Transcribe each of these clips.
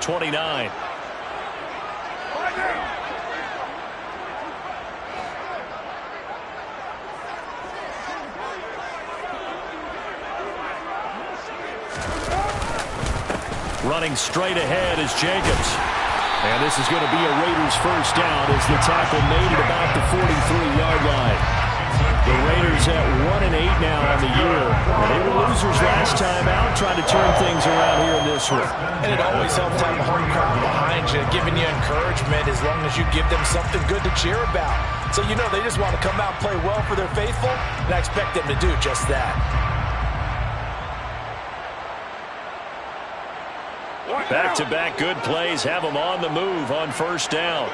29. Running straight ahead is Jacobs. And this is going to be a Raiders first down as the tackle made at about the 43-yard line. The Raiders at 1-8 now on the year. They were losers last time out, trying to turn things around here in this one. And it always helps to have a home crowd behind you, giving you encouragement as long as you give them something good to cheer about. So you know they just want to come out and play well for their faithful, and I expect them to do just that. Back-to-back good plays have them on the move on first down.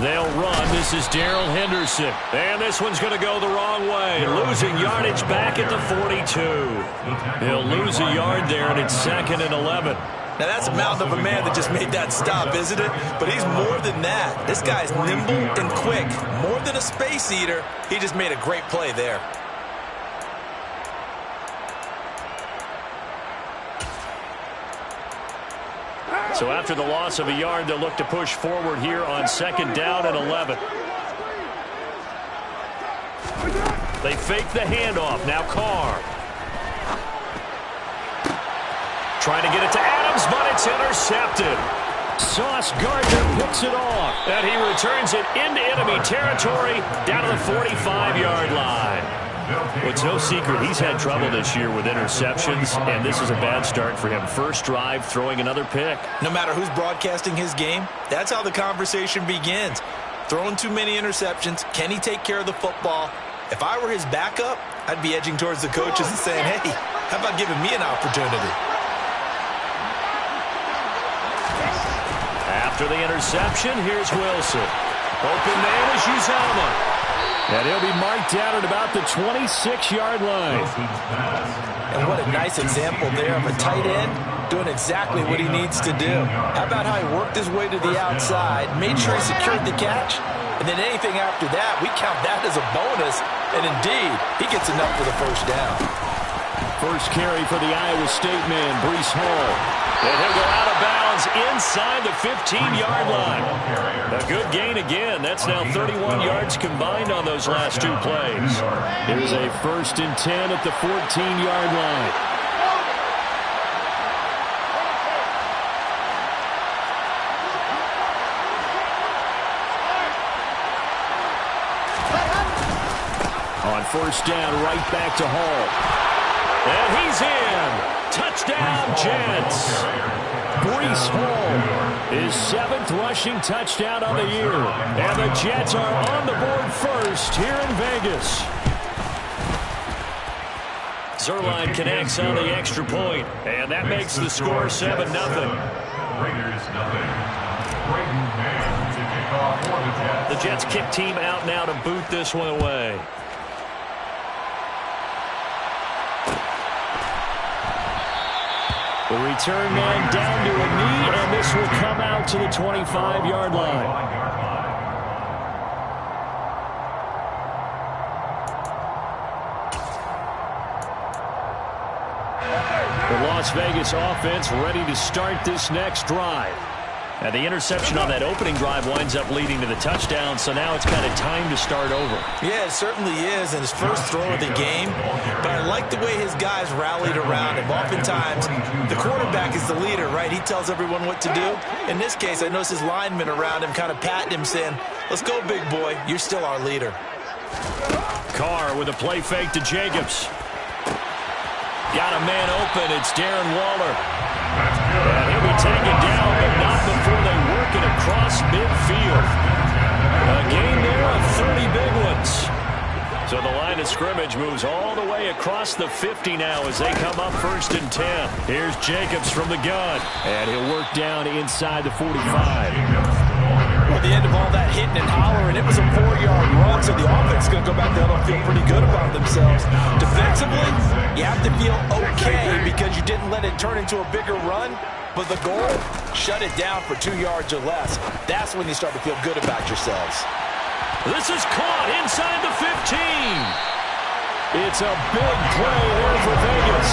They'll run. This is Darrell Henderson. And this one's going to go the wrong way. Losing yardage back at the 42. He'll lose a yard there, and it's 2nd and 11. Now that's a mountain of a man that just made that stop, isn't it? But he's more than that. This guy's nimble and quick. More than a space eater. He just made a great play there. So after the loss of a yard, they'll look to push forward here on 2nd down and 11. They fake the handoff. Now Carr. Trying to get it to Adams, but it's intercepted. Sauce Gardner picks it off. And he returns it into enemy territory down to the 45-yard line. Well, it's no secret he's had trouble this year with interceptions, and this is a bad start for him. First drive, throwing another pick. No matter who's broadcasting his game, that's how the conversation begins. Throwing too many interceptions, can he take care of the football? If I were his backup, I'd be edging towards the coaches and saying, hey, how about giving me an opportunity? After the interception, here's Wilson. Open man is Uzomah. And he'll be marked down at about the 26-yard line. And what a nice example there of a tight end doing exactly what he needs to do. How about how he worked his way to the outside, made sure he secured the catch, and then anything after that, we count that as a bonus. And indeed, he gets enough for the first down. First carry for the Iowa State man, Breece Hall. And he'll go out of bounds inside the 15-yard line. A good gain again. That's now 31 yards combined on those last two plays. Here's a 1st and 10 at the 14-yard line. On first down, right back to Hall. And he's in. Touchdown, Jets. Breece Hall, his 7th rushing touchdown on the year. And the Jets are on the board first here in Vegas. Zerline connects on the extra point, and that makes the score 7-0. Raiders nothing. Braden Mann to kick off for the Jets. The Jets kick team out now to boot this one away. The return man down to a knee, and this will come out to the 25-yard line. The Las Vegas offense ready to start this next drive. And the interception on that opening drive winds up leading to the touchdown, so now it's kind of time to start over. Yeah, it certainly is, and his first throw of the game. But I like the way his guys rallied around him. Oftentimes, the quarterback is the leader, right? He tells everyone what to do. In this case, I noticed his linemen around him kind of patting him, saying, let's go, big boy. You're still our leader. Carr with a play fake to Jacobs. Got a man open. It's Darren Waller. And he'll be taken down, but not before they work it across midfield. A gain there of 30 big ones. So the line of scrimmage moves all the way across the 50 now as they come up 1st and 10. Here's Jacobs from the gun. And he'll work down inside the 45. At the end of all that hitting and hollering, it was a 4-yard run, so the offense is going to go back there and feel pretty good about themselves. Defensively, you have to feel okay because you didn't let it turn into a bigger run, but the goal, shut it down for 2 yards or less. That's when you start to feel good about yourselves. This is caught inside the 15. It's a big play there for Vegas.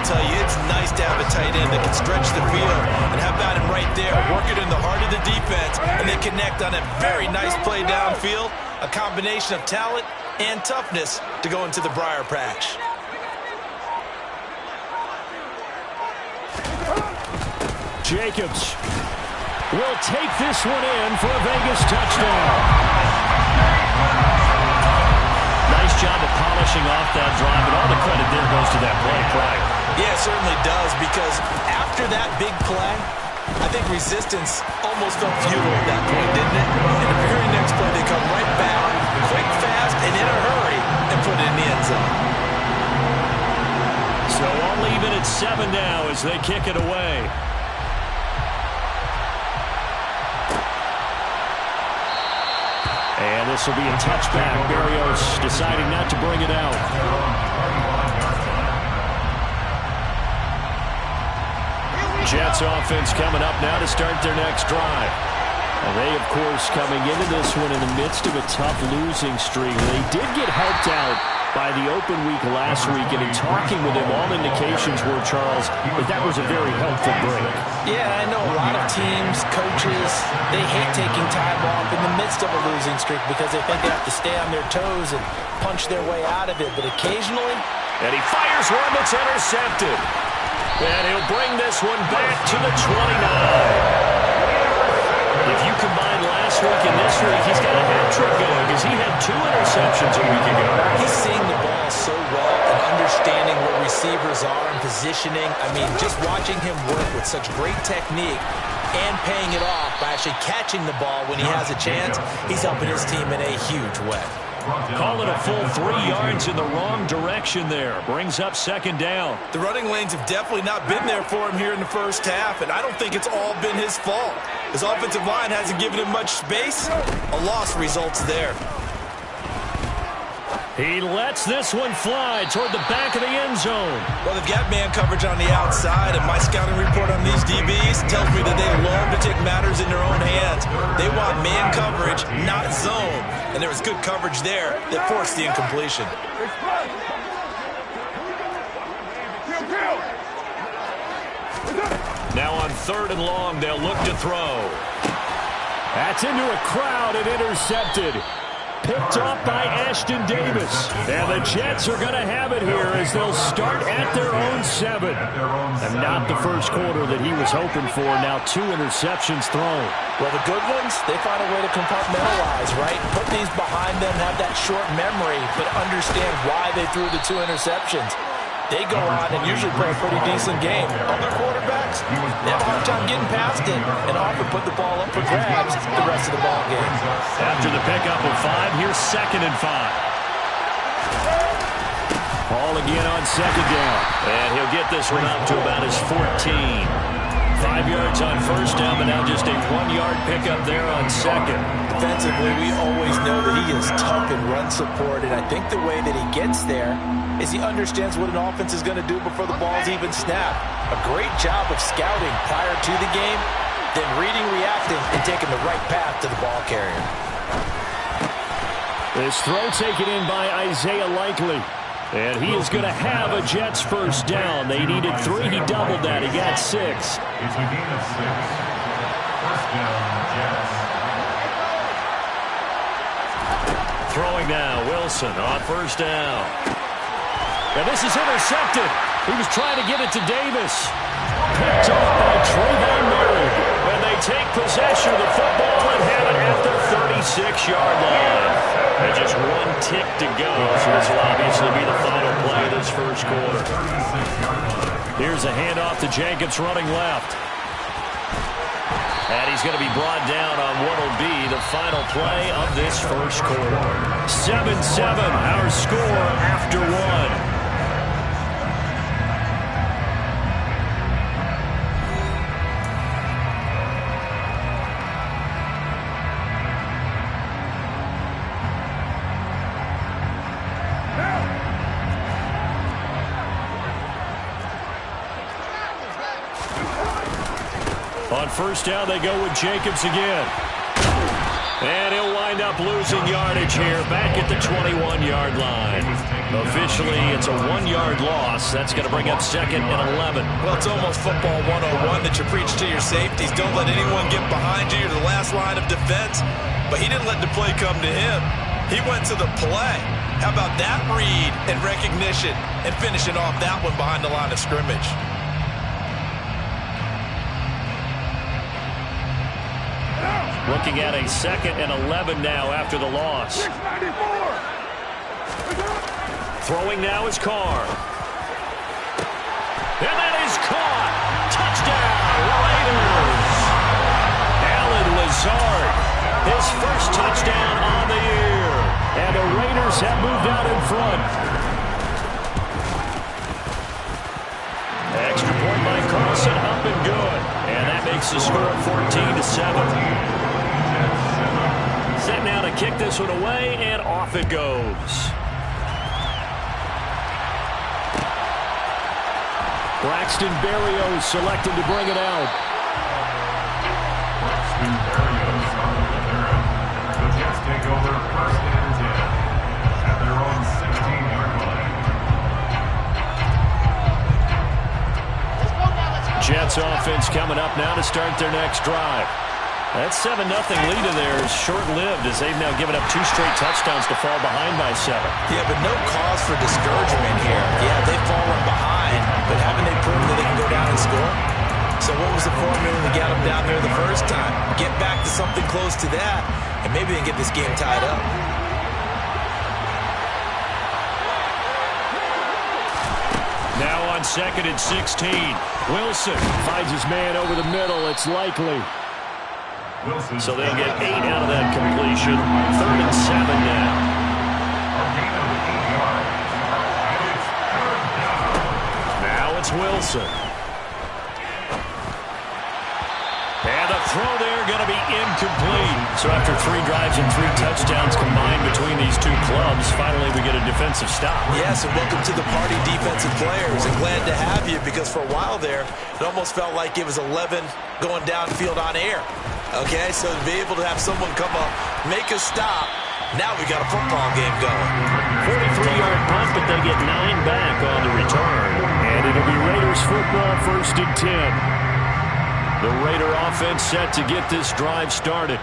will tell you it's nice to have a tight end that can stretch the field. And how about him right there, working in the heart of the defense, and they connect on a very nice play downfield. A combination of talent and toughness to go into the briar patch. Jacobs will take this one in for a Vegas touchdown. Nice job of polishing off that drive, but all the credit there goes to that play, Frank. Yeah, it certainly does, because after that big play, I think resistance almost felt futile at that point, didn't it? In the very next play, they come right back, quick, fast, and in a hurry, and put it in the end zone. So all even at 7 now as they kick it away. And this will be a touchback. Berrios deciding not to bring it out. Jets offense coming up now to start their next drive. And they, of course, coming into this one in the midst of a tough losing streak. They did get helped out by the open week last week, and in talking with him, all indications were, Charles, that was a very helpful break. Yeah, I know a lot of teams, coaches, they hate taking time off in the midst of a losing streak because they think they have to stay on their toes and punch their way out of it. But occasionally... And he fires one that's intercepted. And he'll bring this one back to the 29. If you combine last week and this week, he's got a hat-trick going because he had 2 interceptions a week ago. He's seeing the ball so well and understanding where receivers are and positioning. I mean, just watching him work with such great technique and paying it off by actually catching the ball when he has a chance, he's helping his team in a huge way. Call it a full 3 yards in the wrong direction there. Brings up 2nd down. The running lanes have definitely not been there for him here in the first half, and I don't think it's all been his fault. His offensive line hasn't given him much space. A loss results there. He lets this one fly toward the back of the end zone. Well, they've got man coverage on the outside, and my scouting report on these DBs tells me that they love to take matters in their own hands. They want man coverage, not zone. And there was good coverage there that forced the incompletion. Now on 3rd and long, they'll look to throw. That's into a crowd and intercepted. Picked off by Ashton Davis. And the Jets are going to have it here as they'll start at their own 7. And not the first quarter that he was hoping for. Now 2 interceptions thrown. Well, the good ones, they find a way to compartmentalize, right? Put these behind them, have that short memory, but understand why they threw the 2 interceptions. They go on and usually play a pretty decent game. Other quarterbacks, they have a hard time getting past it and often put the ball up for grabs the rest of the ball game. After the pickup of 5, here's 2nd and 5. Ball again on 2nd down. And he'll get this one up to about his 14. 5 yards on 1st down, but now just a 1-yard pickup there on 2nd. Defensively, we always know that he is tough in run support, and I think the way that he gets there is he understands what an offense is going to do before the ball's even snapped. A great job of scouting prior to the game, then reading, reacting, and taking the right path to the ball carrier. This throw taken in by Isaiah Likely. And he is going to have a Jets 1st down. They needed 3. He doubled that. He got 6. It's a gain of 6. 1st down, Jets. Throwing now, Wilson on 1st down. And this is intercepted. He was trying to get it to Davis. Picked off by Trayvon Merritt. And they take possession of the football and have it at the 36-yard line. And just 1 tick to go. So this will obviously be the final play of this first quarter. Here's a handoff to Jacobs running left. And he's going to be brought down on what will be the final play of this first quarter. 7-7, our score after 1. On 1st down, they go with Jacobs again. And he'll wind up losing yardage here back at the 21-yard line. Officially Eventually, it's a 1-yard loss. That's going to bring up 2nd and 11. Well, it's almost football 101 that you preach to your safeties. Don't let anyone get behind you. You're the last line of defense. But he didn't let the play come to him. He went to the play. How about that read and recognition and finishing off that one behind the line of scrimmage? Looking at a 2nd and 11 now after the loss. Throwing now is Carr. And that is caught. Touchdown, Raiders. Alan Lazard, his first touchdown on the year. And the Raiders have moved out in front. Extra point by Carlson, up and good. And that makes the score 14-7. Set now to kick this one away, and off it goes. Braxton Berrios selected to bring it out. Braxton Berrios on the return. The Jets take over 1st and 10 at their own 16-yard line. Jets offense coming up now to start their next drive. That 7-0 lead of theirs short-lived as they've now given up 2 straight touchdowns to fall behind by 7. Yeah, but no cause for discouragement here. Yeah, they've fallen behind, but haven't they proven that they can go down and score? So what was the formula when we got them down there the first time? Get back to something close to that, and maybe they can get this game tied up. Now on 2nd and 16. Wilson finds his man over the middle. It's likely. So they'll get 8 out of that completion. 3rd and 7 now. Now it's Wilson. And the throw there going to be incomplete. So after 3 drives and 3 touchdowns combined between these two clubs, finally we get a defensive stop. Yes, and welcome to the party, defensive players. And glad to have you, because for a while there, it almost felt like it was 11 going downfield on air. Okay, so to be able to have someone come up, make a stop, now we got a football game going. 43-yard punt, but they get 9 back on the return. And it'll be Raiders football 1st and 10. The Raider offense set to get this drive started.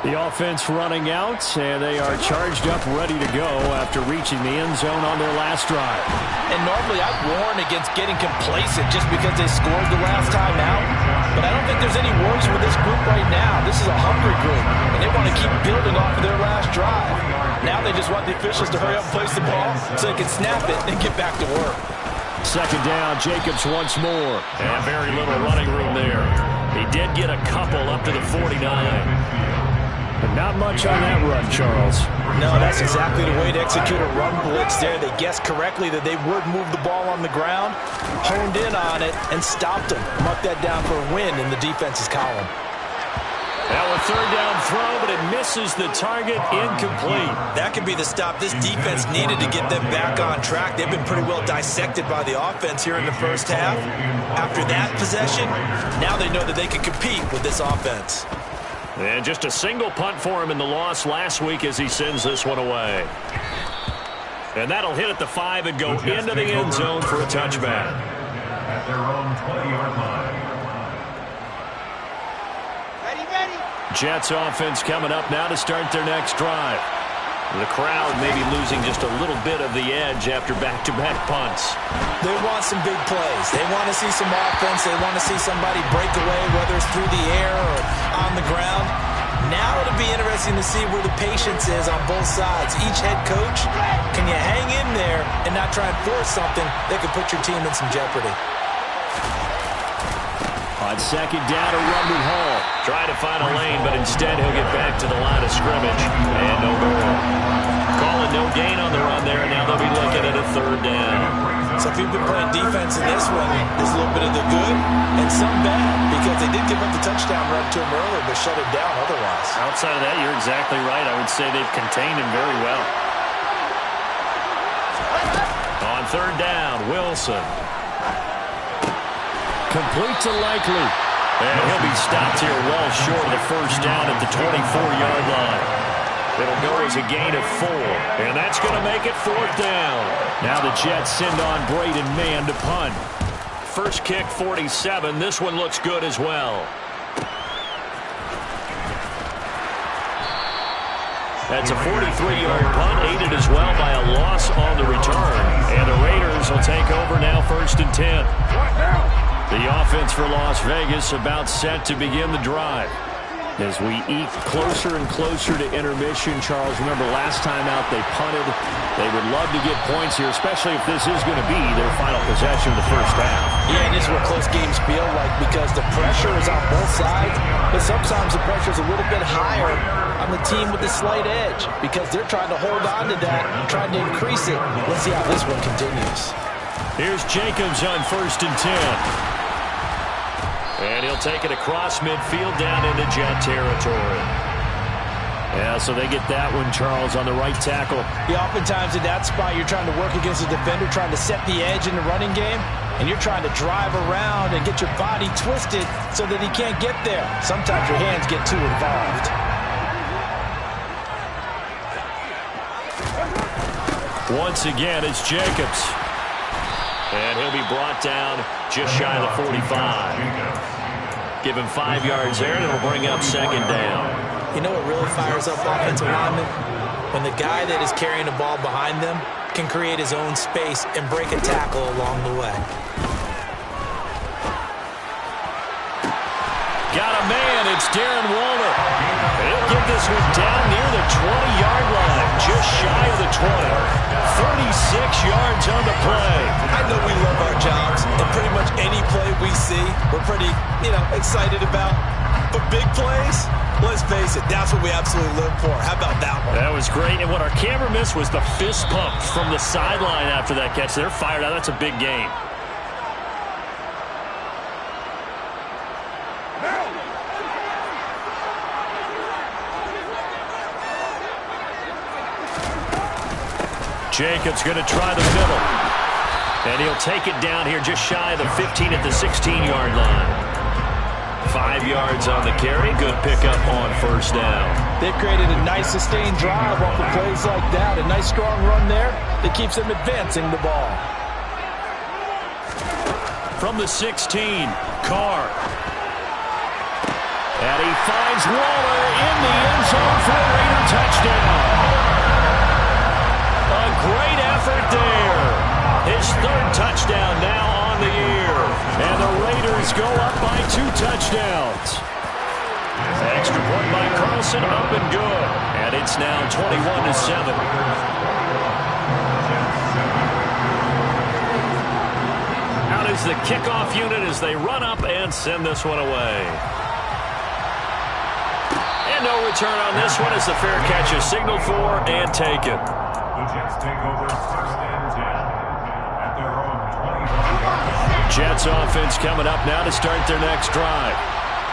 The offense running out, and they are charged up, ready to go after reaching the end zone on their last drive. And normally I'd warn against getting complacent just because they scored the last time out. But I don't think there's any worries with this group right now. This is a hungry group, and they want to keep building off of their last drive. Now they just want the officials to hurry up and place the ball so they can snap it and get back to work. 2nd down, Jacobs once more. And very little running room there. He did get a couple up to the 49. But not much on that run, Charles. No, that's exactly the way to execute a run blitz there. They guessed correctly that they would move the ball on the ground, honed in on it, and stopped them. Mark that down for a win in the defense's column. Now a 3rd down throw, but it misses the target, incomplete. That could be the stop this defense needed to get them back on track. They've been pretty well dissected by the offense here in the first half. After that possession, now they know that they can compete with this offense. And just a single punt for him in the loss last week as he sends this one away. And that'll hit at the 5 and go into the end zone for a touchback. At their own 20-yard line. Jets offense coming up now to start their next drive. The crowd maybe losing just a little bit of the edge after back-to-back punts. They want some big plays. They want to see some offense. They want to see somebody break away, whether it's through the air or on the ground. Now it'll be interesting to see where the patience is on both sides. Each head coach, can you hang in there and not try and force something that could put your team in some jeopardy? On 2nd down, a run with Hall. Try to find a lane, but instead he'll get back to the line of scrimmage. And no more. Calling no gain on the run there, and now they'll be looking at a 3rd down. So if you've been playing defense in this one, there's a little bit of the good and some bad, because they did give up the touchdown run to him earlier, but shut it down otherwise. Outside of that, you're exactly right. I would say they've contained him very well. On 3rd down, Wilson. Complete to Likely. And he'll be stopped here well short of the 1st down at the 24-yard line. It'll go as a gain of 4. And that's going to make it 4th down. Now the Jets send on Braden Mann to punt. First kick, 47. This one looks good as well. That's a 43-yard punt, aided as well by a loss on the return. And the Raiders will take over now, 1st and 10. The offense for Las Vegas about set to begin the drive. As we eke closer and closer to intermission, Charles, remember last time out they punted. They would love to get points here, especially if this is going to be their final possession of the first half. Yeah, and this is what close games feel like because the pressure is on both sides, but sometimes the pressure is a little bit higher on the team with the slight edge because they're trying to hold on to that and trying to increase it. Let's see how this one continues. Here's Jacobs on 1st and 10. And he'll take it across midfield down into Jet territory. Yeah, so they get that one, Charles, on the right tackle. Yeah, oftentimes in that spot, you're trying to work against a defender, trying to set the edge in the running game, and you're trying to drive around and get your body twisted so that he can't get there. Sometimes your hands get too involved. Once again, it's Jacobs. And he'll be brought down just shy of the 45. Give him 5 yards there, and it'll bring up 2nd down. You know what really fires up offensive linemen? When the guy that is carrying the ball behind them can create his own space and break a tackle along the way. Got a man. It's Darren Waller. He'll get this one down near the 20-yard line, just shy of the 20. 36 yards on the play. I know we love our jobs, and pretty much any play we see, we're pretty, excited about. But big plays, let's face it, that's what we absolutely live for. How about that one? That was great, and what our camera missed was the fist pump from the sideline after that catch. They're fired out. That's a big game. Jacobs going to try the middle. And he'll take it down here just shy of the 15 at the 16-yard line. 5 yards on the carry. Good pickup on 1st down. They've created a nice sustained drive off of plays like that. A nice strong run there that keeps them advancing the ball. From the 16, Carr. And he finds Waller in the end zone for a Raider touchdown. A great effort there. His 3rd touchdown now on the year. And the Raiders go up by 2 touchdowns. Extra point by Carlson, up and good. And it's now 21-7. Out is the kickoff unit as they run up and send this one away. And no return on this one as the fair catch is signaled for and taken. The Jets take over 1st and 10 at their own 20-yard line. Jets offense coming up now to start their next drive.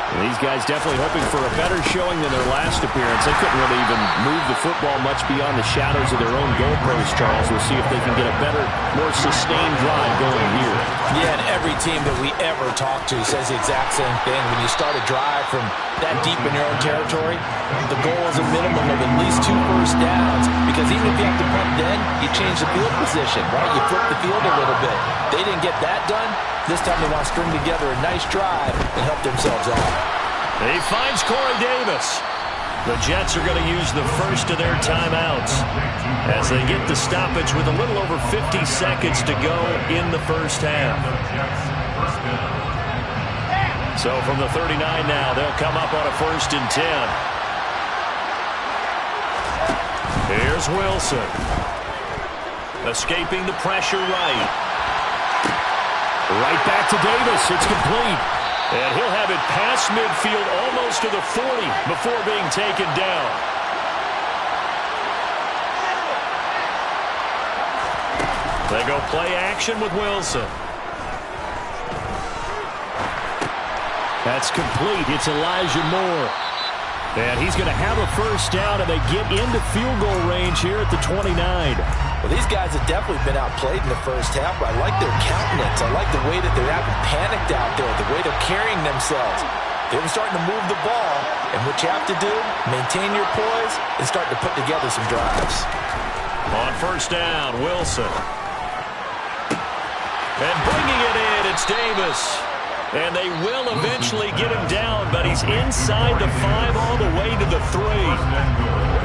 And these guys definitely hoping for a better showing than their last appearance. They couldn't really even move the football much beyond the shadows of their own goalpost, Charles. We'll see if they can get a better, more sustained drive going here. Yeah, and every team that we ever talk to says the exact same thing. When you start a drive from that deep in your own territory, the goal is a minimum of at least 2 first downs. Because even if you have to punt then, you change the field position, right? You flip the field a little bit. They didn't get that done. This time they want to string together a nice drive and help themselves out. He finds Corey Davis. The Jets are going to use the first of their timeouts as they get the stoppage with a little over 50 seconds to go in the first half. So from the 39 now, they'll come up on a 1st and 10. Here's Wilson. Escaping the pressure right. Right back to Davis. It's complete. And he'll have it past midfield almost to the 40 before being taken down. They go play action with Wilson. That's complete. It's Elijah Moore. And he's going to have a first down, and they get into field goal range here at the 29. Well, these guys have definitely been outplayed in the first half, but I like their countenance. I like the way that they're having panicked out there, the way they're carrying themselves. They're starting to move the ball, and what you have to do, maintain your poise and start to put together some drives. On 1st down, Wilson. And bringing it in, it's Davis. And they will eventually get him down, but he's inside the 5 all the way to the 3.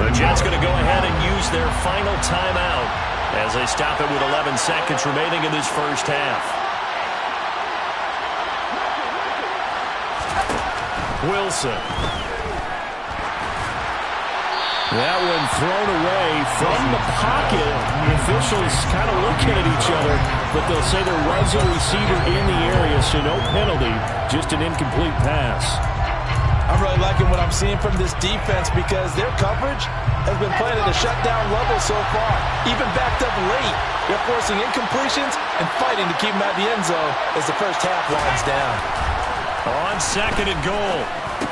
The Jets going to go ahead and use their final timeout as they stop it with 11 seconds remaining in this first half. Wilson. That one thrown away from the pocket. The officials kind of looking at each other, but they'll say there was a receiver in the area, so no penalty, just an incomplete pass. I'm really liking what I'm seeing from this defense because their coverage has been playing at a shutdown level so far. Even backed up late, they're forcing incompletions and fighting to keep them at the end zone as the first half winds down. On 2nd and goal.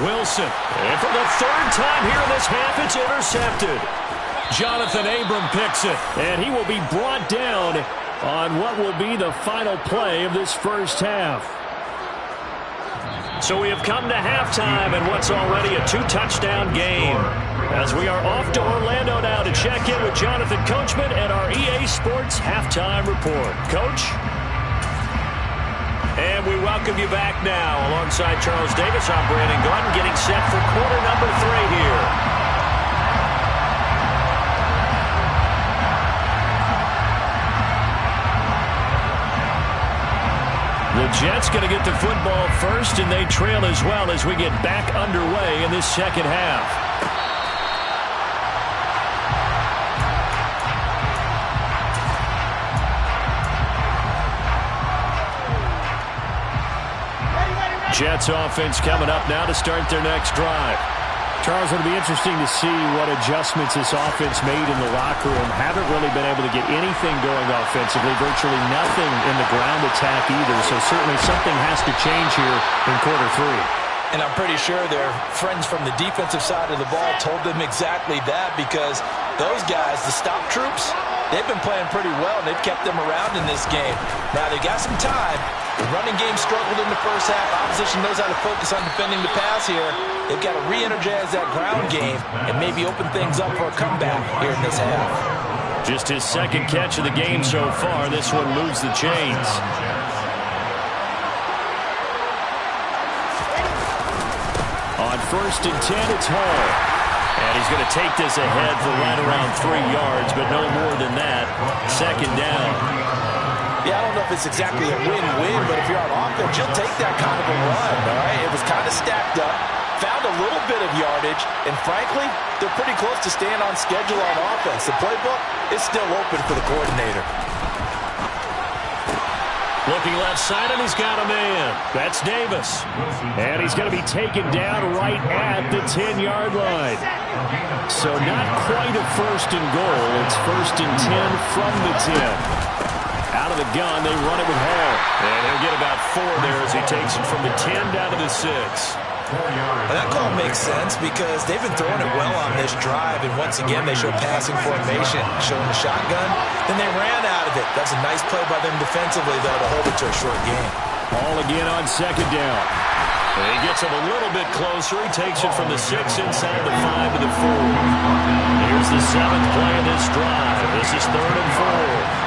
Wilson, and for the 3rd time here in this half, it's intercepted. Jonathan Abram picks it, and he will be brought down on what will be the final play of this first half. So we have come to halftime in what's already a 2-touchdown game. As we are off to Orlando now to check in with Jonathan Coachman and our EA Sports Halftime Report. Coach? And we welcome you back now. Alongside Charles Davis, I'm Brandon Gordon, getting set for quarter number 3 here. The Jets going to get the football first, and they trail as well as we get back underway in this second half. Jets offense coming up now to start their next drive. Charles, it'll be interesting to see what adjustments this offense made in the locker room. Haven't really been able to get anything going offensively, virtually nothing in the ground attack either, so certainly something has to change here in quarter 3. And I'm pretty sure their friends from the defensive side of the ball told them exactly that because those guys, the stop troops, they've been playing pretty well, and they've kept them around in this game. Now, they got some time. The running game struggled in the first half. Opposition knows how to focus on defending the pass here. They've got to re-energize that ground game and maybe open things up for a comeback here in this half. Just his 2nd catch of the game so far. This one moves the chains. On 1st and 10, it's Hall. And he's going to take this ahead for right around 3 yards, but no more than that. 2nd down. Yeah, I don't know if it's exactly a win-win, but if you're on offense, you'll take that kind of a run, all right? It was kind of stacked up, found a little bit of yardage, and frankly, they're pretty close to staying on schedule on offense. The playbook is still open for the coordinator. Looking left side, and he's got a man. That's Davis. And he's going to be taken down right at the 10-yard line. So not quite a 1st and goal. It's 1st and 10 from the 10. Out of the gun, they run it with Hall. And he'll get about 4 there as he takes it from the 10 down to the 6. Well, that call makes sense because they've been throwing it well on this drive, and once again, they show passing formation, showing the shotgun. Then they ran out of it. That's a nice play by them defensively, though, to hold it to a short game. Hall again on 2nd down. And he gets him a little bit closer. He takes it from the 6 inside the 5 to the 4. Here's the 7th play of this drive. This is 3rd and 4.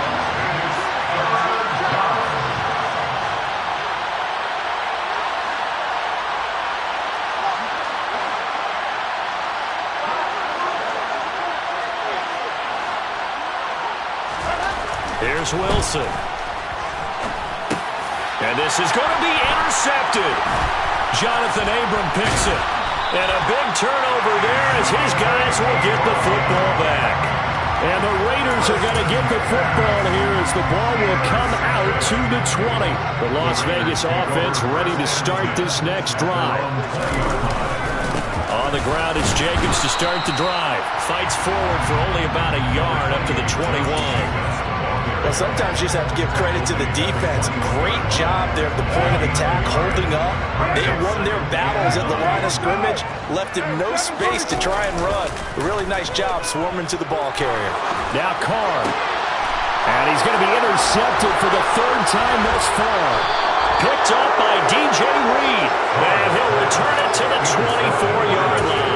Here's Wilson. And this is going to be intercepted. Jonathan Abram picks it. And a big turnover there as his guys will get the football back. And the Raiders are going to get the football here as the ball will come out to the 20. The Las Vegas offense ready to start this next drive. On the ground, it's Jacobs to start the drive. Fights forward for only about a yard up to the 21. Well, sometimes you just have to give credit to the defense. Great job there at the point of attack, holding up. They won their battles at the line of scrimmage, left him no space to try and run. A really nice job swarming to the ball carrier. Now Carr. And he's going to be intercepted for the 3rd time thus far. Picked up by DJ Reed. And he'll return it to the 24-yard line.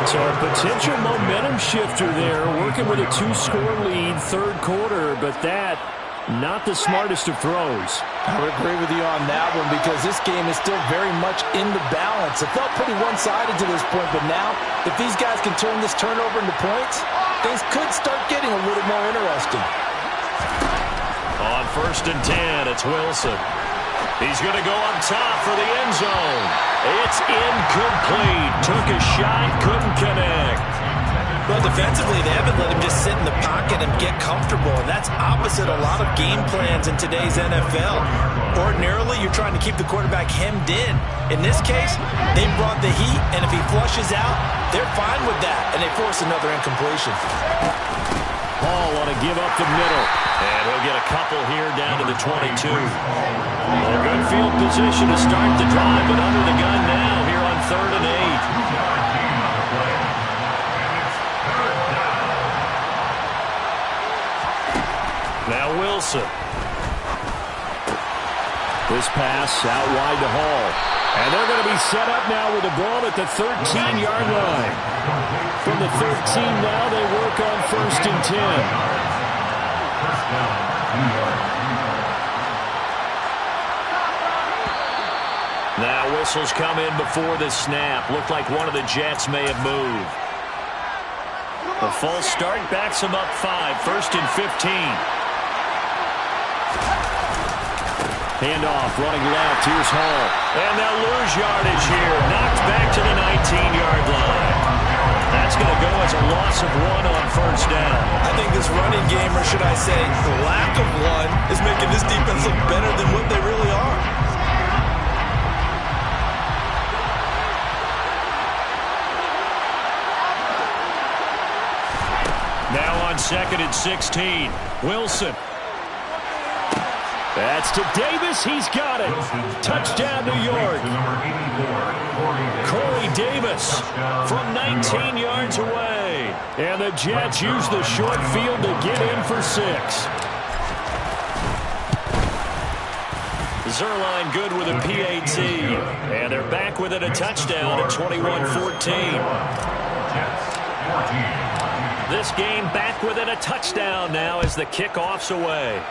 So a potential momentum shifter there, working with a 2-score lead, 3rd quarter, but that Not the smartest of throws. I would agree with you on that one because this game is still very much in the balance. It felt pretty one-sided to this point, but now if these guys can turn this turnover into points, things could start getting a little more interesting. On 1st and 10, it's Wilson. He's going to go up top for the end zone. It's incomplete. Took a shot, couldn't connect. Well, defensively, they haven't let him just sit in the pocket and get comfortable, and that's opposite a lot of game plans in today's NFL. Ordinarily, you're trying to keep the quarterback hemmed in. In this case, they brought the heat, and if he flushes out, they're fine with that, and they force another incompletion. Hall want to give up the middle, and he'll get a couple here down to the 22. A good field position to start the drive, but under the gun now here on 3rd and 8. Now Wilson. This pass out wide to Hall. And they're going to be set up now with the ball at the 13-yard line. From the 13 now, they work on 1st and 10. Now whistles come in before the snap. Looked like one of the Jets may have moved. The false start backs him up 5. 1st and 15. Handoff, running left. Here's Hall. And they'll lose yardage here. Knocked back to the 19-yard line. That's going to go as a loss of 1 on 1st down. I think this running game, or should I say lack of one, is making this defense look better than what they really are. Now on 2nd and 16. Wilson. That's to Davis. He's got it. Touchdown, New York. Corey Davis from 19 yards away. And the Jets use the short field to get in for 6. Zerline good with a PAT. And they're back within a touchdown at 21-14. This game back within a touchdown now as the kickoff's away.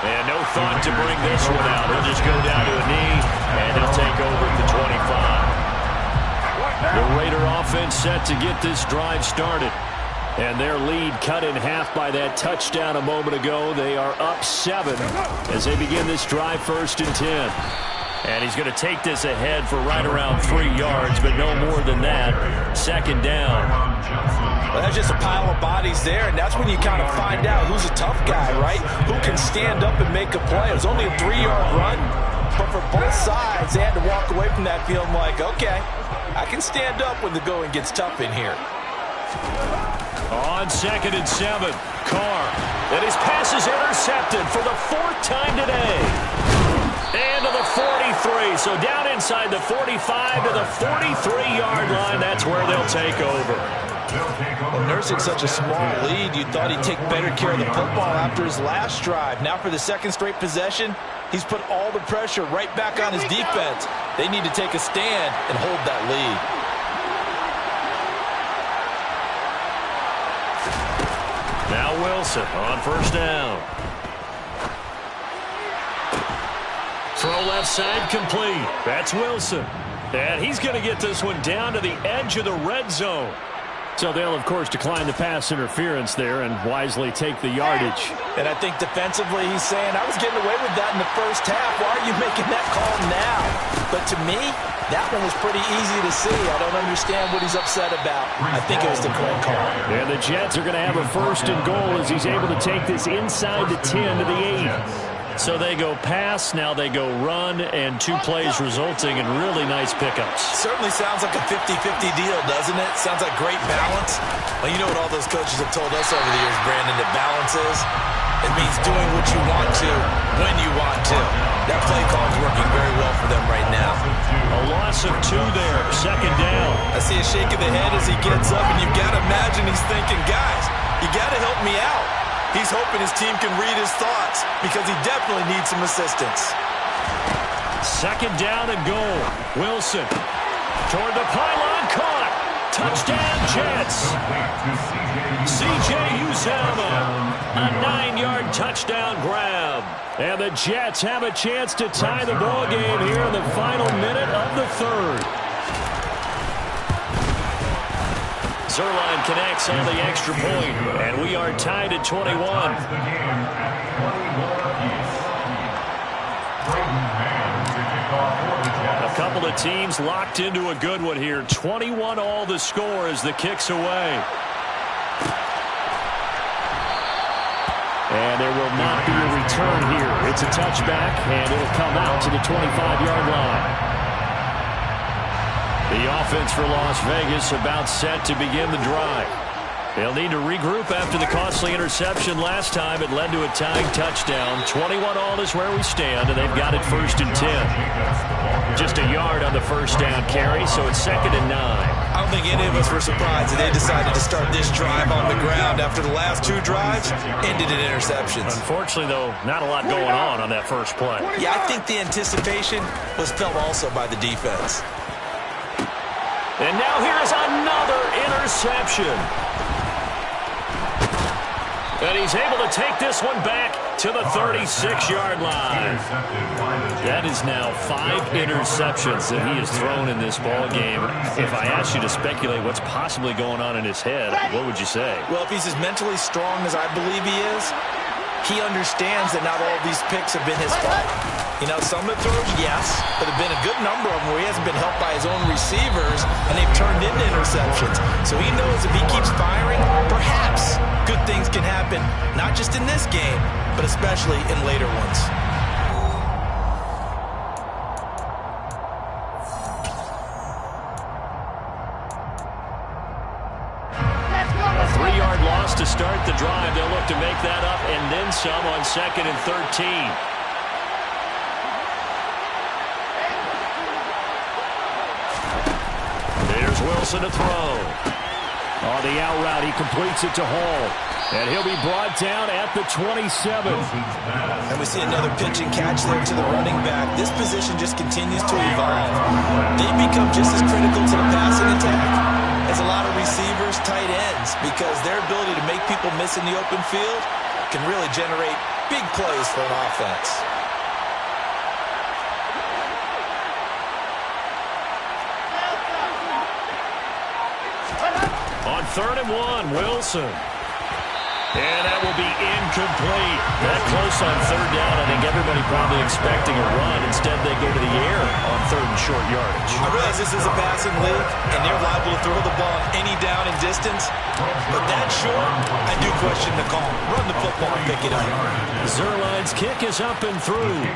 And no thought to bring this one out. He'll just go down to a knee, and he'll take over at the 25. The Raider offense set to get this drive started. And their lead cut in half by that touchdown a moment ago. They are up 7 as they begin this drive 1st and 10. And he's going to take this ahead for right around 3 yards, but no more than that. 2nd down. Well, that's just a pile of bodies there, and that's when you kind of find out who's a tough guy, right? Who can stand up and make a play. It was only a 3-yard run, but for both sides, they had to walk away from that feeling like, okay, I can stand up when the going gets tough in here. On 2nd and 7, Carr. And his pass is intercepted for the 4th time today. And to the 43. So down inside the 45 to the 43-yard line. That's where they'll take over. Well, nursing such a small lead, you thought he'd take better care of the football after his last drive. Now for the 2nd straight possession, he's put all the pressure right back on his defense. They need to take a stand and hold that lead. Now Wilson on 1st down. Throw left side complete. That's Wilson. And he's going to get this one down to the edge of the red zone. So they'll, of course, decline the pass interference there and wisely take the yardage. And I think defensively he's saying, I was getting away with that in the 1st half. Why are you making that call now? But to me, that one was pretty easy to see. I don't understand what he's upset about. I think it was the correct call. And the Jets are going to have a 1st and goal as he's able to take this inside the 10 to the 8. So they go pass, now they go run, and 2 plays resulting in really nice pickups. Certainly sounds like a 50-50 deal, doesn't it? Sounds like great balance. Well, you know what all those coaches have told us over the years, Brandon, that balance is? It means doing what you want to, when you want to. That play call is working very well for them right now. A loss of 2 there, 2nd down. I see a shake of the head as he gets up, and you've got to imagine he's thinking, guys, you got to help me out. He's hoping his team can read his thoughts because he definitely needs some assistance. 2nd down and goal. Wilson toward the pylon, caught. Touchdown, Jets. C.J. Uzomah, a 9-yard touchdown grab. And the Jets have a chance to tie the ball game here in the final minute of the third. Zerline connects on the extra point, and we are tied at 21. A couple of teams locked into a good one here. 21 all the score as the kick's away. And there will not be a return here. It's a touchback, and it'll come out to the 25-yard line. The offense for Las Vegas about set to begin the drive. They'll need to regroup after the costly interception last time. It led to a tying touchdown. 21 all is where we stand, and they've got it 1st and 10. Just a yard on the first down carry, so it's 2nd and 9. I don't think any of us were surprised that they decided to start this drive on the ground after the last 2 drives ended in interceptions. Unfortunately, though, not a lot going on that first play. Yeah, I think the anticipation was felt also by the defense. And now here is another interception. And he's able to take this one back to the 36-yard line. That is now 5 interceptions that he has thrown in this ball game. If I asked you to speculate what's possibly going on in his head, what would you say? Well, if he's as mentally strong as I believe he is, he understands that not all of these picks have been his fault. You know, some of the throws, yes, but there have been a good number of them where he hasn't been helped by his own receivers, and they've turned into interceptions. So he knows if he keeps firing, perhaps good things can happen, not just in this game, but especially in later ones. A 3-yard loss to start the drive. They'll look to make that up and then some on 2nd and 13. Wilson to throw. On the out route, he completes it to Hall. And he'll be brought down at the 27. And we see another pitch and catch there to the running back. This position just continues to evolve. They become just as critical to the passing attack as a lot of receivers, tight ends, because their ability to make people miss in the open field can really generate big plays for an offense. On 3rd and 1, Wilson. And that will be incomplete. That close on 3rd down. I think everybody probably expecting a run. Instead, they go to the air on 3rd and short yardage. I realize this is a passing league, and they're liable to throw the ball any down and distance. But that short, I do question the call. Run the football and pick it up. Zerline's kick is up and through.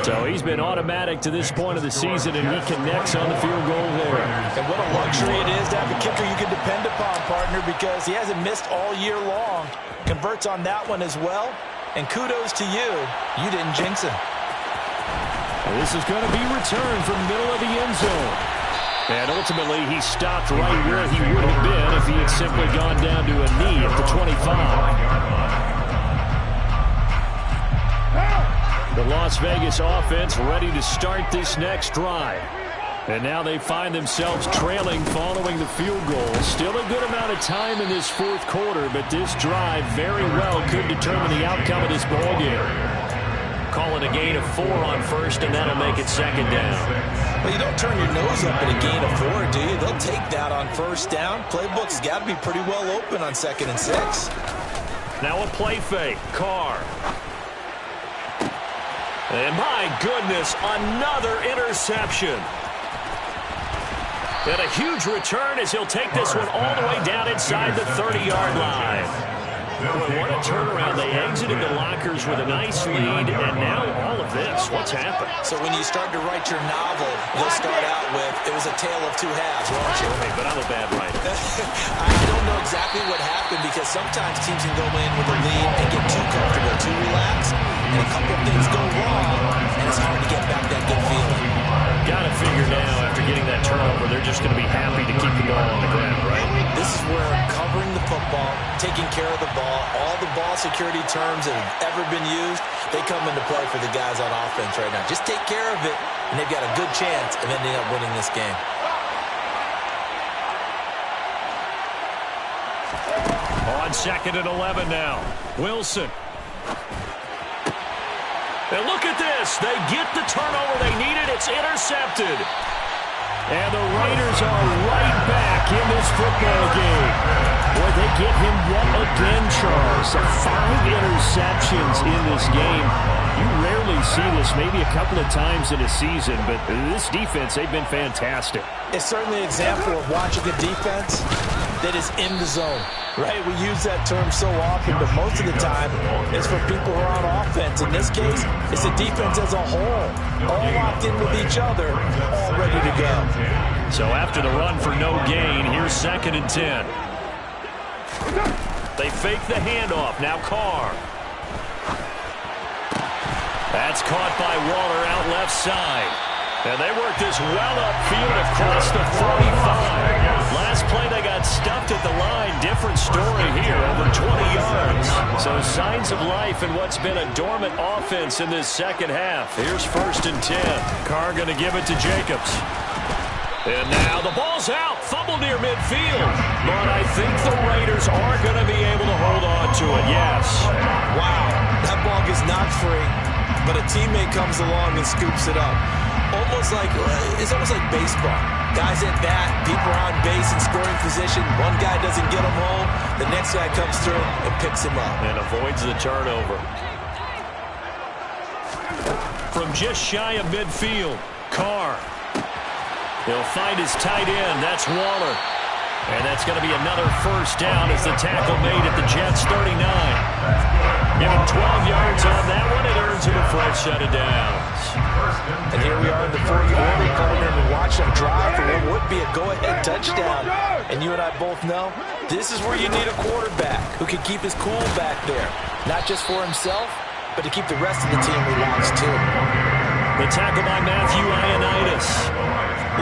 So he's been automatic to this point of the season, and he connects on the field goal there. And what a luxury it is to have a kicker you can depend upon, partner, because he hasn't missed all year long. Converts on that one as well. And kudos to you. You didn't jinx him. This is going to be returned from middle of the end zone. And ultimately, he stopped right where he would have been if he had simply gone down to a knee at the 25. The Las Vegas offense ready to start this next drive. And now they find themselves trailing following the field goal. Still a good amount of time in this 4th quarter, but this drive very well could determine the outcome of this ball game. Call it a gain of 4 on 1st, and that'll make it 2nd down. Well, you don't turn your nose up at a gain of 4, do you? They'll take that on 1st down. Playbook's got to be pretty well open on 2nd and 6. Now a play fake. Carr. And my goodness, another interception. And a huge return as he'll take this one all the way down inside the 30-yard line. Boy, what a turnaround. They exited the lockers with a nice lead, and now all of this. What's happened? So when you start to write your novel, you'll start out with, it was a tale of 2 halves, won't you? Okay, but I'm a bad writer. I don't know exactly what happened, because sometimes teams can go in with a lead and get too comfortable, too relaxed, and a couple of things go wrong, and it's hard to get back that good feeling. Got to figure now, after getting that turnover, they're just going to be happy to keep the ball on the ground, right? This is where covering the football, taking care of the ball, all the ball security terms that have ever been used, they come into play for the guys on offense right now. Just take care of it, and they've got a good chance of ending up winning this game. On 2nd and 11 now. Wilson. And look at this. They get the turnover they needed. It's intercepted. And the Raiders are right back in this football game. Boy, they get him yet again, Charles. 5 interceptions in this game. You rarely see this, maybe a couple of times in a season, but this defense, they've been fantastic. It's certainly an example of watching a defense that is in the zone, right? We use that term so often, but most of the time it's for people who are on offense. In this case, it's the defense as a whole, all locked in with each other, all ready to go. So after the run for no gain, here's 2nd and 10. They fake the handoff. Now Carr. That's caught by Waller out left side. And they work this well upfield across the 45. Last play they got stuffed at the line. Different story here, over 20 yards. So signs of life in what's been a dormant offense in this second half. Here's 1st and 10. Carr going to give it to Jacobs. And now the ball's out. Fumble near midfield. But I think the Raiders are going to be able to hold on to it, yes. Wow, that ball gets knocked free, but a teammate comes along and scoops it up. It's almost like baseball. Guys at bat, people are on base in scoring position. One guy doesn't get him home. The next guy comes through and picks him up. And avoids the turnover. From just shy of midfield, Carr. He'll find his tight end. That's Waller. And that's going to be another 1st down as the tackle made at the Jets' 39. Give him 12 yards on that one. It earns him a fresh set of downs. And here we are in the 4th quarter, coming in and watch them drive for what would be a go-ahead touchdown. And you and I both know this is where you need a quarterback who can keep his cool back there. Not just for himself, but to keep the rest of the team relaxed too. The tackle by Matthew Ioannidis.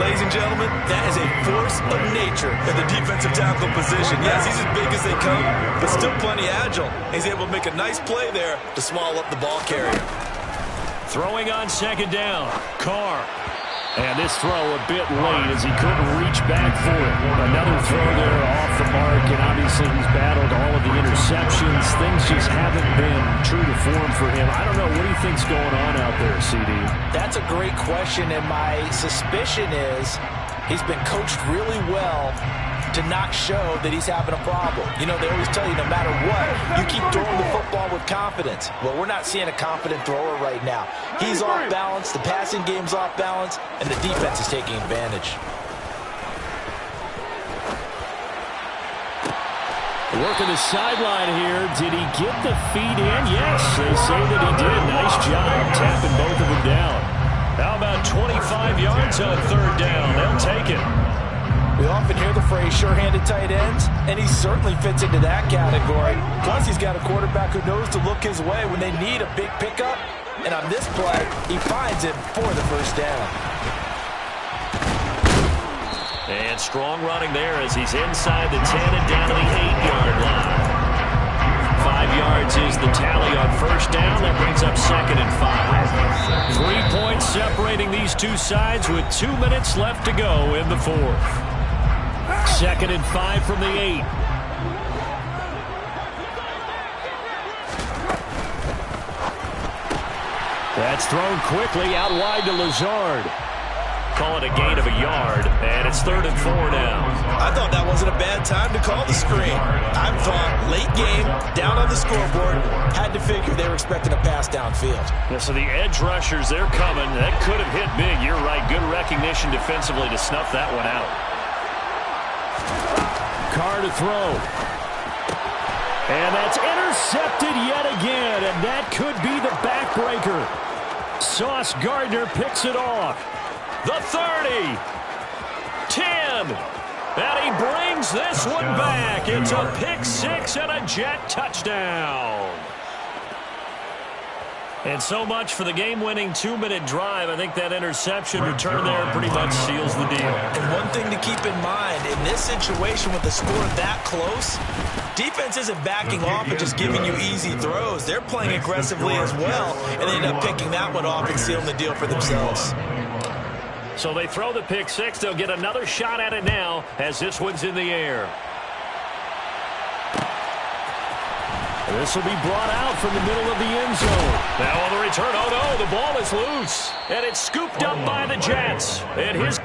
Ladies and gentlemen, that is a force of nature in the defensive tackle position. Yes, he's as big as they come, but still plenty agile. He's able to make a nice play there to swallow up the ball carrier. Throwing on 2nd down, Carr. And this throw a bit late as he couldn't reach back for it. Another throw there off the mark, and obviously he's battled all of the interceptions. Things just haven't been true to form for him. I don't know. What do you think's going on out there, CD? That's a great question, and my suspicion is he's been coached really well to not show that he's having a problem. You know, they always tell you no matter what, you keep throwing the football with confidence. Well, we're not seeing a confident thrower right now. He's off balance, the passing game's off balance, and the defense is taking advantage. Working the sideline here. Did he get the feet in? Yes, they say that he did. Nice job tapping both of them down. How about 25 yards on 3rd down? They'll take it. We often hear the phrase sure-handed tight ends, and he certainly fits into that category. Plus, he's got a quarterback who knows to look his way when they need a big pickup. And on this play, he finds him for the 1st down. And strong running there as he's inside the 10 and down to the 8-yard line. 5 yards is the tally on 1st down. That brings up 2nd and 5. 3 points separating these two sides with 2 minutes left to go in the 4th. 2nd and 5 from the 8. That's thrown quickly out wide to Lazard. Call it a gain of a yard, and it's 3rd and 4 now. I thought that wasn't a bad time to call the screen. I thought late game, down on the scoreboard, had to figure they were expecting a pass downfield. Yeah, so the edge rushers, they're coming. That could have hit big. You're right. Good recognition defensively to snuff that one out. Carr to throw. And that's intercepted yet again, and that could be the backbreaker. Sauce Gardner picks it off. The 30. 10. And he brings this one back. It's a pick 6 and a Jet touchdown. And so much for the game-winning 2-minute drive. I think that interception return there pretty much seals the deal. And one thing to keep in mind, in this situation with the score that close, defense isn't backing off and just giving you easy throws. They're playing aggressively as well, and they end up picking that one off and sealing the deal for themselves. So they throw the pick 6. They'll get another shot at it now as this one's in the air. This will be brought out from the middle of the end zone. Now on the return, oh no, the ball is loose. And it's scooped up by the Jets. And his...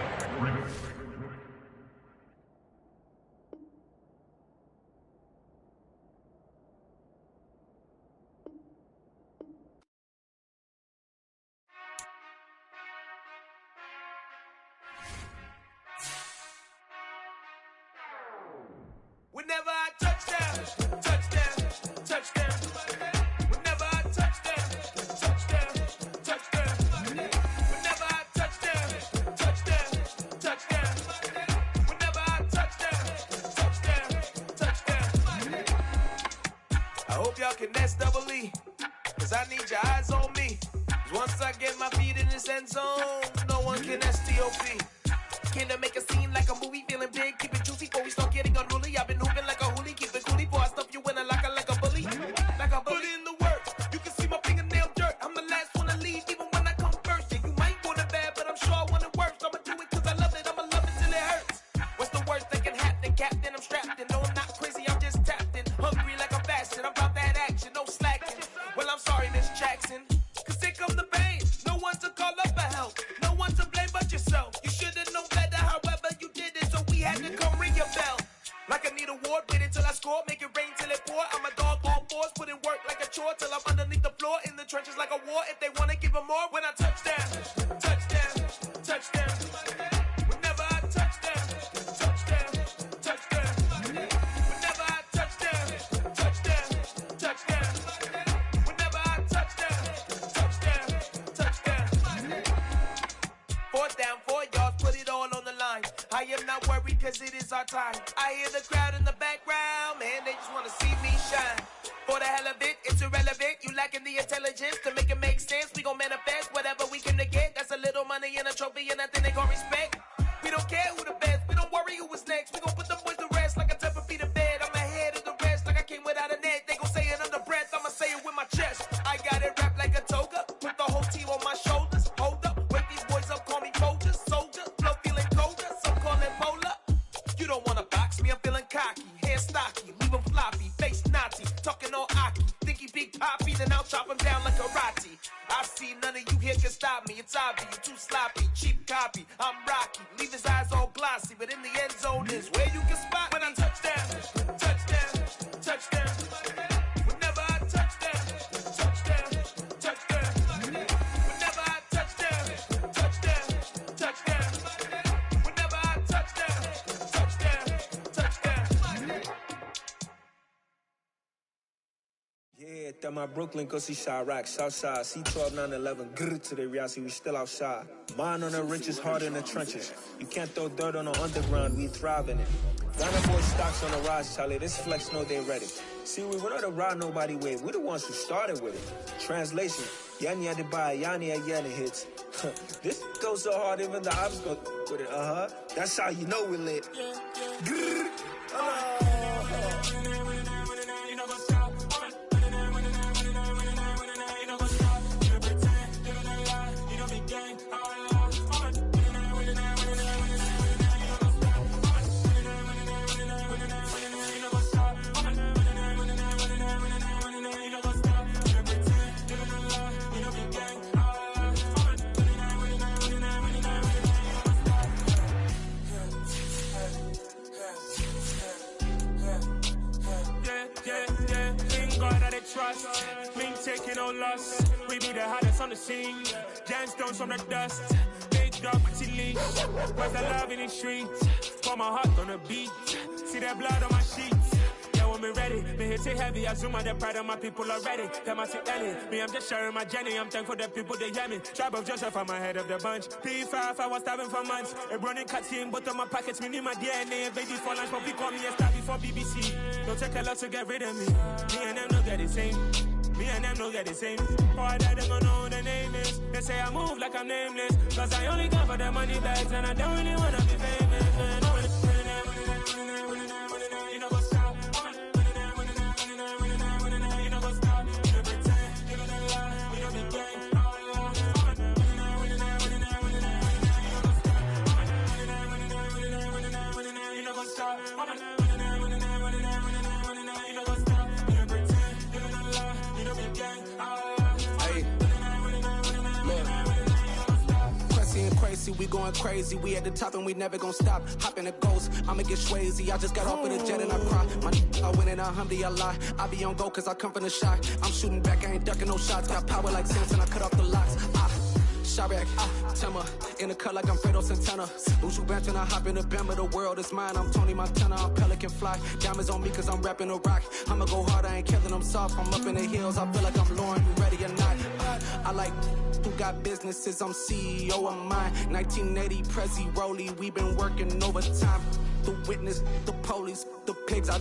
Whenever I touchdown, touchdown, touchdown. Whenever I touchdown, touchdown, touchdown. Whenever I touchdown, touchdown, touchdown. Whenever I touchdown, touchdown, touchdown. I hope y'all can nest double E, cause I need your eyes on me. Cause once I get my feet in this end zone, no one can STOP. Came to make a scene like a movie, feeling big, keep it juicy before we start getting unruly. I've been hooping like a hoolie, keep it coolie before I stuff you in a locker like a bully. Like a bully in the work, you can see my fingernail dirt. I'm the last one to leave, even when I come first. Yeah, you might want it bad, but I'm sure I want it worse. I'ma do it cause I love it, I'ma love it till it hurts. What's the worst that can happen, Captain? I'm strapped in, no I'm not crazy, I'm just tapped in. Hungry like I'm fasting, I'm about that action, no slacking. Well, I'm sorry, Miss Jackson, cause here come the pain. No one to call up for help, no one to blame but yourself. You should've known better, however you did it, so we had to come ring your bell. Like I need a award, wait until I score, make it rain till it pour. I'm a dog on fours, put in work like a chore till I'm underneath the floor, in the trenches like a war. If they wanna give them more, when I touchdown, touchdown, touchdown. Whenever I touchdown, touchdown, touchdown. Whenever I touchdown, touchdown, touchdown. Whenever I touchdown, touchdown, touchdown. Fourth down, 4 yards, put it all on the line. I am not worried cause it is our time. I hear the crowd in the background, man, they just wanna see me shine. For the hell of it, it's irrelevant. You lacking the intelligence to make it make sense. We gon' manifest whatever we came to get. That's a little money and a trophy and nothing they gon' respect. We don't care who the best, we don't worry who was next. We gon' put them boys to rest like a type of feet of bed. I'm ahead of the rest like I came without a net. They gon' say it under breath, I'ma say it with my chest. I got it wrapped like a toga, put the whole team on my shoulders. Hold up, wake these boys up, call me Folger, soldier. Flow feeling colder, some call it polar. You don't wanna box me, I'm feeling cocky. Hair stocky, leave him floppy, face naughty. Talking all aki, think he big poppy, then I'll chop him down like karate. I see none of you here can stop me. It's obvious, you too sloppy, cheap copy. I'm Rocky, leave his eyes all glossy, but in the end zone is where you can spot when I touchdown, touchdown, touchdown. Whenever I touchdown, touchdown, touchdown. Whenever I touchdown, touchdown, touchdown. Whenever I touchdown, touchdown. Yeah, that my Brooklyn, go see Chirac, Southside, C12, 911, grrr to the reality, we still outside. Mine on the riches, heart in the trenches. You can't throw dirt on the underground, we thrive in it. Ghana boy stocks on the rise, Charlie, this flex know they ready. See, we were not to ride nobody with, we the ones who started with it. Translation, Yanni had to buy, Yanni had Yanni hits. This goes so hard, even the ops go with it, That's how you know we lit. Grrr, trust, me taking no loss. We be the hottest on the scene. Gemstones from the dust. Big dog, pretty leash. Where's the love in the streets? Pour my heart on the beat. See that blood on my sheets. Yeah, when we ready, me hit it heavy. I zoom out the pride of my people already. Them I see Ellie. Me, I'm just sharing my journey. I'm thankful that people they hear me. Tribe of Joseph, I'm ahead of the bunch. P5, I was starving for months. A running cut team, but on my pockets, me need my DNA. Baby for lunch, but we call me a star before BBC. Don't take a lot to get rid of me. Me and them don't get the same. Me and them don't get the same. Oh, I died, they don't know who the name is. They say I move like I'm nameless. Cause I only come for the money bags and I don't really wanna be famous. Man. You know what's up? You know what's up? You pretend, you don't lie, we don't be gang. You know what's up? going crazy. We at the top and we never gonna stop. Hop in the ghost, I'ma get Swayze. I just got off of the jet and I cry. My I win in a Humvee, I lie. I be on go cause I come from the shot. I'm shooting back, I ain't ducking no shots. Got power like Samson, I cut off the locks. Chirac, Timmer, in the cut like I'm Fredo Santana. Buju Banton, I hop in the Bama, the world is mine. I'm Tony Montana, I'm Pelican Fly. Diamonds on me cause I'm rapping a rock. I'ma go hard, I ain't killing them soft. I'm up in the hills, I feel like I'm Lauren, you ready or not? I like who got businesses, I'm CEO of mine. 1980, Prezi Rolly, we been working overtime. The witness, the police, the pigs, I